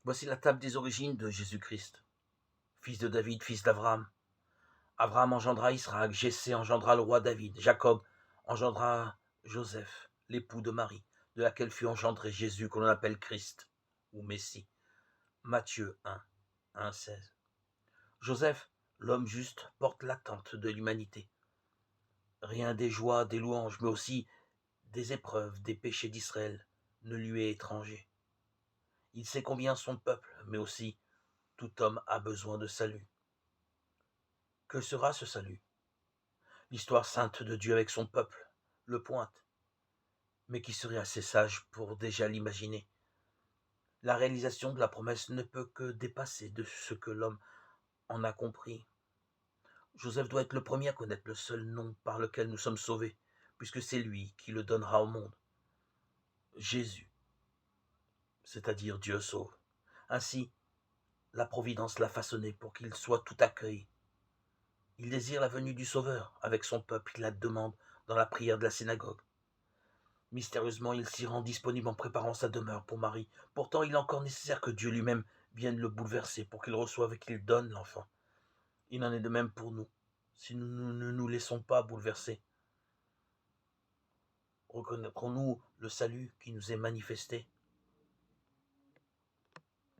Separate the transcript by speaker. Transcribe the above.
Speaker 1: Voici la table des origines de Jésus-Christ. Fils de David, fils d'Abraham. Abraham engendra Israël, Jessé engendra le roi David, Jacob engendra Joseph, l'époux de Marie, de laquelle fut engendré Jésus, que l'on appelle Christ, ou Messie. Matthieu 1, 1, 16. Joseph, l'homme juste, porte l'attente de l'humanité. Rien des joies, des louanges, mais aussi des épreuves, des péchés d'Israël ne lui est étranger. Il sait combien son peuple, mais aussi tout homme a besoin de salut. Que sera ce salut? L'histoire sainte de Dieu avec son peuple le pointe, mais qui serait assez sage pour déjà l'imaginer. La réalisation de la promesse ne peut que dépasser de ce que l'homme en a compris. Joseph doit être le premier à connaître le seul nom par lequel nous sommes sauvés, puisque c'est lui qui le donnera au monde. Jésus, c'est-à-dire Dieu sauve. Ainsi, la Providence l'a façonné pour qu'il soit tout accueil. Il désire la venue du Sauveur avec son peuple, il la demande dans la prière de la synagogue. Mystérieusement, il s'y rend disponible en préparant sa demeure pour Marie. Pourtant, il est encore nécessaire que Dieu lui-même vienne le bouleverser pour qu'il reçoive et qu'il donne l'enfant. Il en est de même pour nous, si nous ne nous laissons pas bouleverser. Reconnaîtrons-nous le salut qui nous est manifesté?